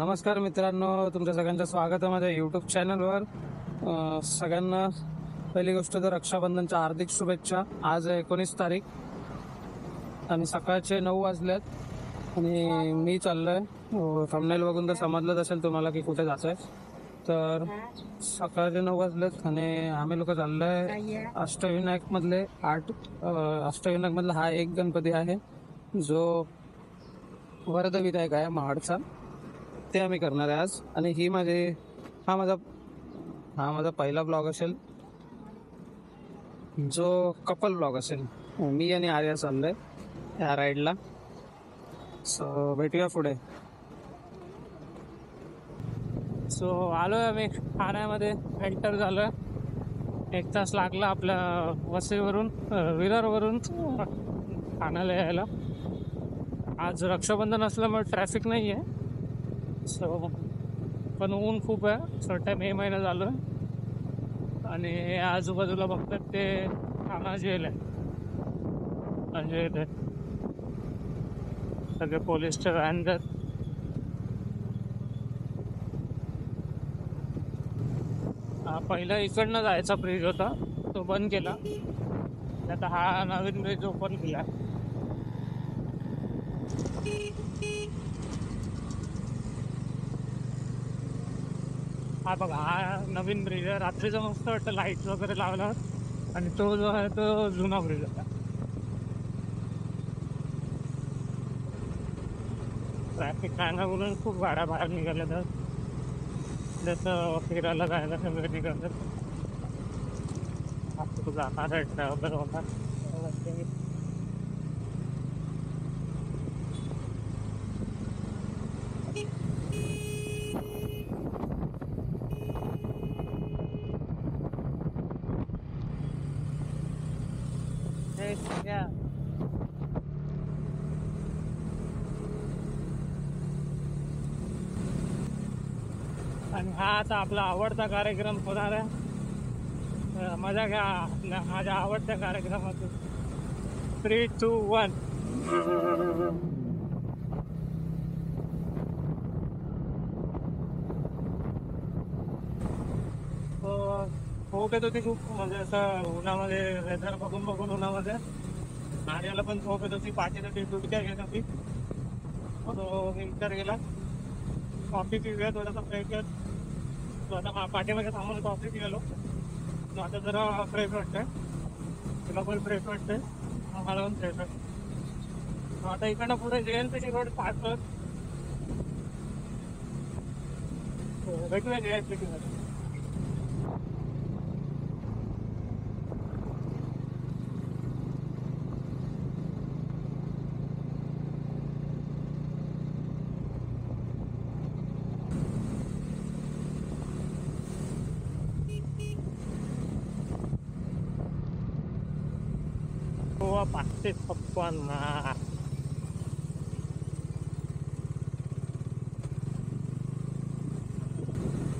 नमस्कार मित्रांनो, तुमच्या सगळ्यांचं स्वागत आहे माझ्या यूट्यूब चॅनलवर. सगळ्यांना पहिली गोष्ट तर रक्षाबंधनच्या हार्दिक शुभेच्छा. आज 19 तारीख आणि सकाळचे 9 वाजलेत आणि मी चाललोय. थंबनेल बघून तर समजलंच असेल तुम्हाला की कुठे जायचं आहे. तर सकाळचे 9 वाजलेत आणि आम्ही लोक चाललोय अष्टविनायकमधले अष्टविनायकमधला हा एक गणपती आहे जो वरदविनायक आहे महाडचा. ते आम्ही करणार आहे आज. आणि हा माझा पहिला ब्लॉग असेल जो कपल ब्लॉग असेल. मी आणि आर्या चाललोय या राईडला. सो भेटूया पुढे. सो आलोय आम्ही ठाण्यामध्ये एंटर झालोय. 1 तास लागला आपल्या वसईवरून विरारवरून ठाण्याला यायला. आज रक्षाबंधन असल्यामुळे ट्रॅफिक नाही आहे. सो पण ऊन खूप आहे. सध्या मे महिना चालू आहे आणि आजूबाजूला बघतात ते तानाजी आहे म्हणजे ते सगळे पोलीसचे व्हॅन आहेत. पहिला इकडनं जायचा ब्रिज होता, तो बंद केला. आता हा नवीन ब्रिज ओपन केला. हा बघा, हा नवीन ब्रिज आहे. रात्रीचा मस्त वाटतं लाईट्स वगैरे लावला. आणि तो जो आहे तो जुना ब्रिज होता. ट्रॅफिक नाही ना म्हणून खूप गाड्या बाहेर निघाल्या. तर जसं फिरायला जायला सगळं निघालं. आता जाणार आहे ट्रॅव्हलर होणार. आणि हा आता आपला आवडता कार्यक्रम होणार आहे. मजा घ्या माझ्या आवडत्या कार्यक्रमातून. 3, 2, 1. झोप येत होती खूप. म्हणजे असं उन्हामध्ये वेदर बघून बघून उन्हामध्ये आर्याला पण झोप येत होती. पाठीला डुबक्या घेत होती. तो विचार गेला कॉफी पिऊया, थोडासा फ्रेश घेत. आता पाठीमागे थांबून कॉफी पिलो. आता जरा फ्रेश वाटतंय. तुला पण फ्रेश वाटतंय, मला पण फ्रेश वाटतं. आता इकडनं पुढे JNPT रोड पास कर. भेटूया JNPT मध्ये. गोवा 556.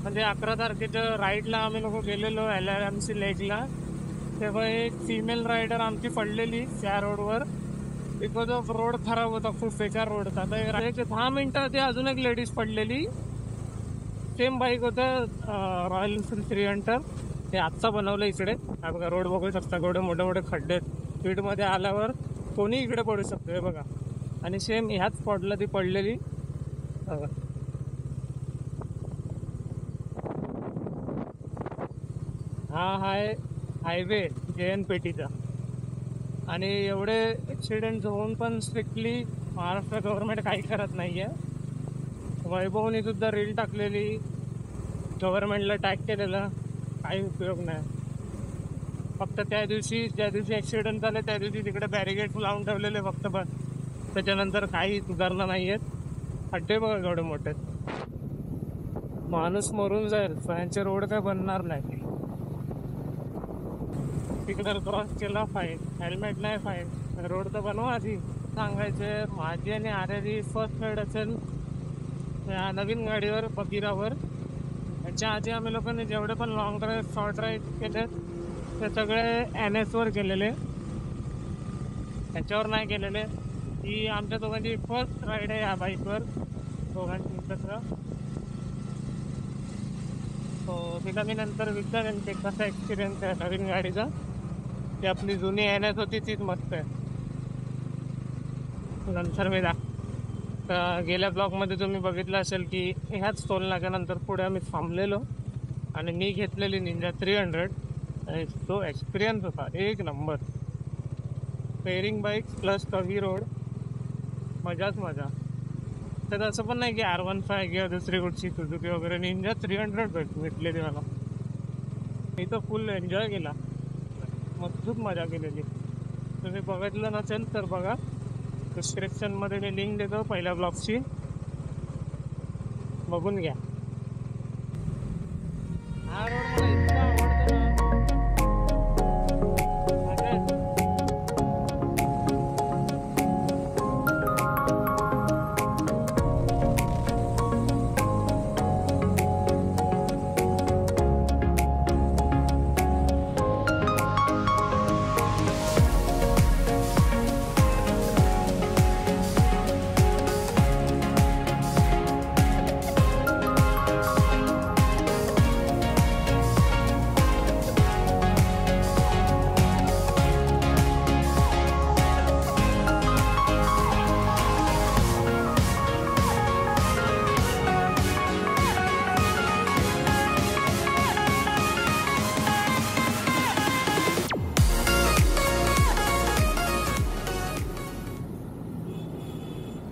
म्हणजे 11 तारखेच्या राईडला आम्ही लोक गेलेलो LRMC लेकला. तेव्हा एक फिमेल रायडर आमची पडलेली त्या रोडवर. बिकॉज ऑफ रोड खराब होता, खूप बेकार रोड होता. आता 10 मिनिटं ते अजून एक लेडीज पडलेली. सेम बाईक होतं, रॉयल एनफिल्ड 300. ते आत्ता बनवलं इकडे. हा बघा, रोड बघू शकता, एवढे मोठे मोठे खड्डे आहेत. स्पीडमध्ये आल्यावर कोणी इकडे पडू शकतो. हे बघा. आणि सेम ह्याच स्पॉटला ती पडलेली. हा आहे हायवे JNPTचा. आणि एवढे ॲक्सिडेंट होऊन पण स्ट्रिक्टली महाराष्ट्र गव्हर्नमेंट काही करत नाही आहे. वैभवनी सुद्धा रील टाकलेली, गव्हर्नमेंटला टॅग केलेला, काही उपयोग नाही. फक्त ज्या दिवशी ॲक्सिडेंट झाले त्या दिवशी तिकडे बॅरिगेड लावून ठेवलेले फक्त, बस. त्याच्यानंतर काही सुधारणा नाही आहेत. खड्डे बघा एवढे मोठे. माणूस मरून जाईल, यांचे रोड काय बनणार नाही. तिकडे क्रॉस केला फाईन, हेल्मेट नाही फाईन. रोड तर बनवा आधी. सांगायचे माझी आणि आर्याची फर्स्ट राईड असेल या नवीन गाडीवर बगिरावर. याच्या आधी आम्ही लोकांनी जेवढे पण लॉंग ड्राईव्ह शॉर्ट राईड केले ते सगळे NSवर केलेले, त्याच्यावर नाही केलेले. ही आमच्या दोघांची फर्स्ट राईड आहे या बाईकवर. दोघांची एकत्र. तो तिला मी नंतर विचारेन ते कसा एक्सपिरियन्स आहे नवीन गाडीचा. ती आपली जुनी एन एस होती तीच मस्त आहे. नंतर मी गेल्या ब्लॉगमध्ये तुम्ही बघितलं असेल की ह्याच टोल नाक्यानंतर पुढे आम्ही थांबलेलो आणि मी घेतलेली निंजा 300 आणि तो एक्सपिरियन्स होता एक नंबर. पेअरिंग बाईक प्लस कवी रोड, मजाच मजा. तर असं पण नाही की R15 किंवा दुसरी कुठची सुझुकी वगैरे, निंजा 300 भेटलेली मला. मी तर फुल एन्जॉय केला, मजबूत मजा केलेली. तुम्ही बघितलं नसेल तर बघा, डिस्क्रिप्शनमध्ये मी लिंक देतो पहिल्या ब्लॉगची, बघून घ्या. हा रोड मला इतका आवडतो ना.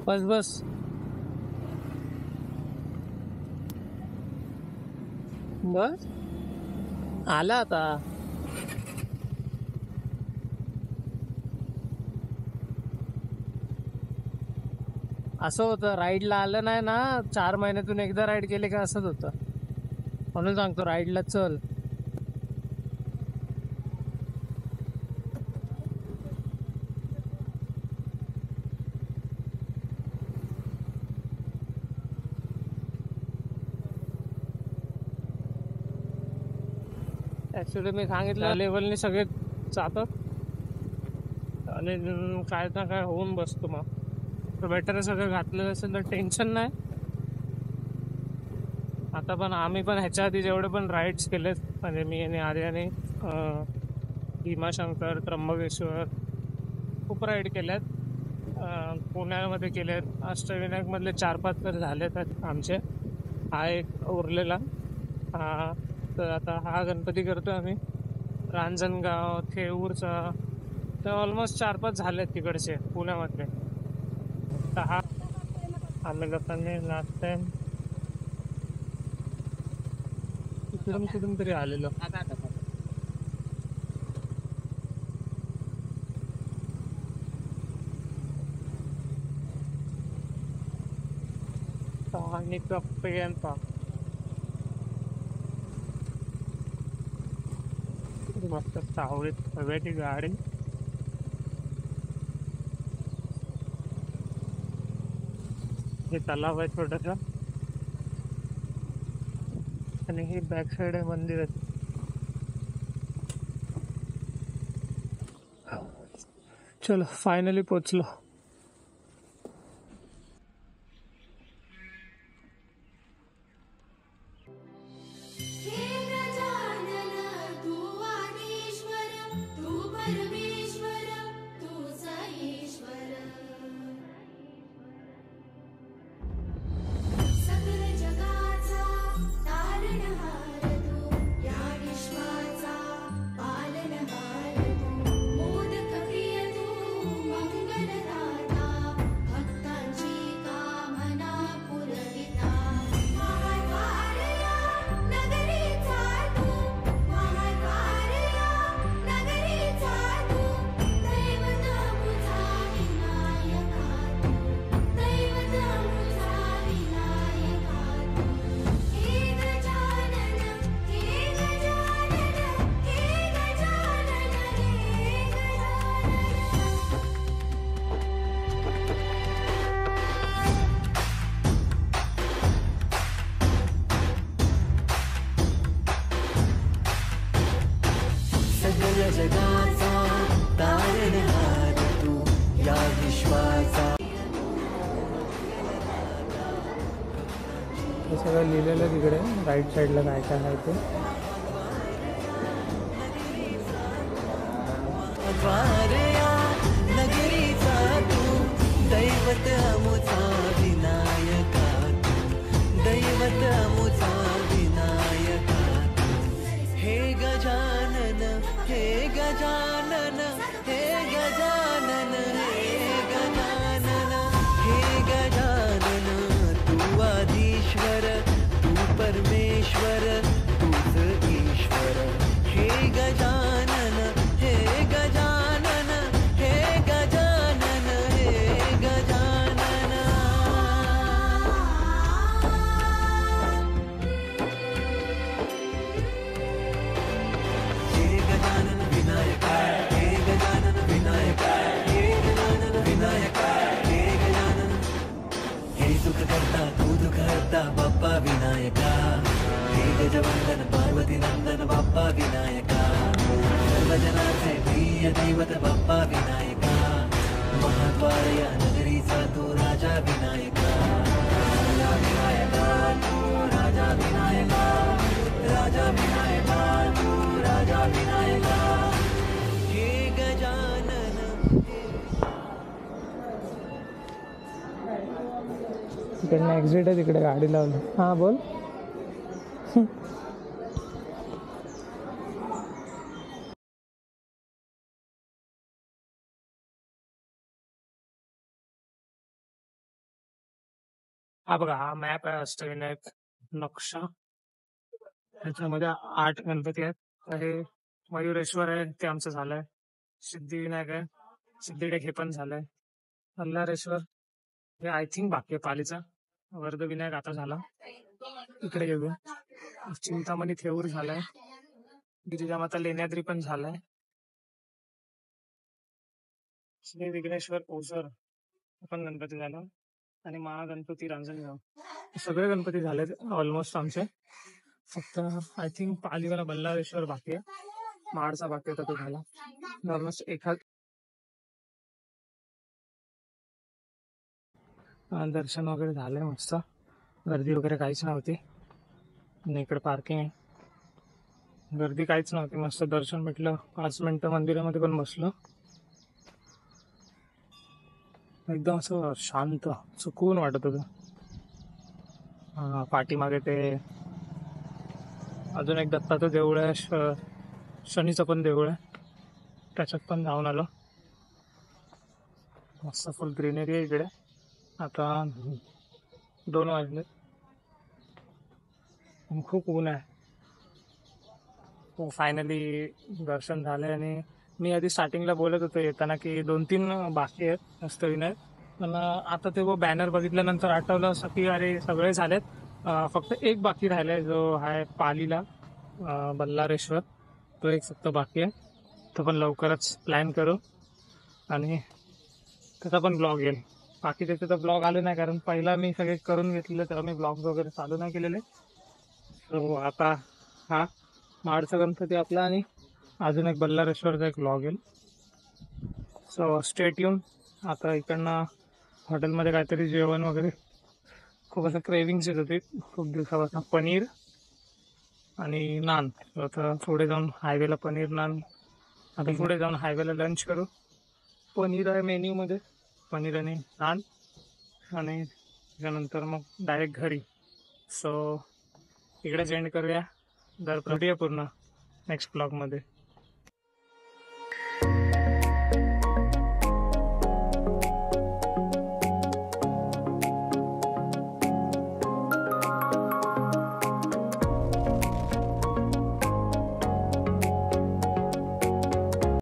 बस बस बस आला आता. असं होतं, राईडला आलं नाही ना 4 महिन्यातून एकदा राईड केले का असंच होतं. म्हणून सांगतो राईडला चल. ॲक्च्युली मी सांगितलं लेवलने सगळे जातात आणि काय ना काय होऊन बसतो. मग तर बेटर सगळं घातलेलं असेल तर टेन्शन नाही. आता पण आम्ही पण ह्याच्या आधी जेवढे पण राईड्स केलेत, म्हणजे मी आणि आर्याने भीमाशंकर, त्र्यंबकेश्वर खूप राईड केल्यात. पुण्यामध्ये केलेत, अष्टविनायकमधले 4-5 तर झालेत आमचे. हा एक उरलेला. तर आता हा गणपती करतो आम्ही. रांजणगाव, थेऊरचा, तर ऑलमोस्ट 4-5 झालेत तिकडचे पुण्यामधले. तर हा आम्ही लोकांनी लास्ट टाइम कुठून तरी आलेलो. आणि कप्प्यांचा मस्त सावळीत हव्याची गाडी. हे तलाव आहे छोटासा आणि ही बॅक साइड आहे मंदिर. चलो फायनली पोचलो. मंगलदायक हे सगळं लिहिलेलं तिकडे राईट साईडला काय काय आहे ते. दैवत अमुचा विनायका, दैवत अमुचा विनायका. हे गजानन, हे गजानन, हे गजानन, हे गजानन, हे गजानन. तू आधीश्वर, तू परमेश्वर, तूच ईश्वर. हे गजानन, हे गजानन, हे गजानन, हे गजानन. हे गजानन विनायका, हे गजानन विनायका, हे गजानन विनायका, हे गजानन. हे सुख करता तू दुःख हरता बाप्पा विनायका. हे गजवंदन पार्वती नंदन बाप्पा विनायका. सर्वजनाचे प्रिय दैवत बाप्पा विनायका. महाद्वार या नगरीचा तू राजा विनायका. राजा विनायका, तू राजा विनायका. राजा विनायका, तू राजा विनायका. हे गजानन. तिकडनं एक्झिट आहे, तिकडे गाडी लावली. हां बोल. हा बघा, हा मॅप आहे अष्टविनायक नक्षा. त्याच्यामध्ये 8 गणपती आहेत. हे मयुरेश्वर आहे, ते आमचं झालंय. सिद्धिविनायक आहे, सिद्धिडेक हे पण झालंय. मल्हारेश्वर हे आय थिंक बाकी आहे पालीचा. वर्धविनायक आता झाला. इकडे घेऊया. चिंतामणी थेऊर झालाय. गिरिजामाता लेण्याद्री पण झालाय. श्री विघ्नेश्वर ओझर पण गणपती झाला. आणि महागणपती रांजणगाव सगळे गणपती झाले ऑलमोस्ट आमचे. फक्त आय थिंक पालीवाला बल्लाळेश्वर बाकी आहे, महाडचा बाकी होता तो झाला. ऑलमोस्ट एखाद दर्शन वगैरे झालंय मस्त. गर्दी वगैरे काहीच नव्हती. आणि इकडे पार्किंग आहे. गर्दी काहीच नव्हती, मस्त दर्शन भेटलं. 5 मिनिटं मंदिरामध्ये पण बसलो. एकदम असं शांत सुकून वाटत होतं. पाठीमागे ते अजून एक दत्ताचं देऊळ आहे, शनीचं पण देऊळ आहे, त्याच्यात पण जाऊन आलो. मस्त फुल ग्रीनरी आहे इकडे. आता 2 वाजले, खूप ऊन आहे. फायनली दर्शन झालंय. आणि मी आधी स्टार्टिंगला बोलत होतो येताना की 2-3 बाकी आहेत अष्टविनायक, पण आता ते बॅनर बघितल्यानंतर आठवलं असं की अरे सगळे झालेत. फक्त एक बाकी राहिलाय, जो आहे पालीला बल्लारेश्वर. तो एक फक्त बाकी आहे. तो पण लवकरच प्लॅन करू आणि त्याचा पण ब्लॉग येईल. बाकी त्याचे तर ब्लॉग आले नाही, कारण पहिला मी सगळे करून घेतलेले, तेव्हा मी ब्लॉग वगैरे चालू नाही केलेले. सो आता हा महाडचा गणपती आपला आणि अजून एक बल्लारेश्वरचा एक ब्लॉग येईल. So stay tune. आता इकडनं हॉटेलमध्ये काहीतरी जेवण वगैरे, खूप असं क्रेविंग्स येत होती खूप दिवसापासून. पनीर आणि नान. आता पुढे जाऊन हायवेला पनीर नान. आता पुढे जाऊन हायवेला लंच करू. पनीर आहे मेन्यूमध्ये, पनीर आणि नान. आणि त्यानंतर मग डायरेक्ट घरी. सो इकडेच एंड करूया. भेटूया पूर्ण नेक्स्ट ब्लॉगमध्ये.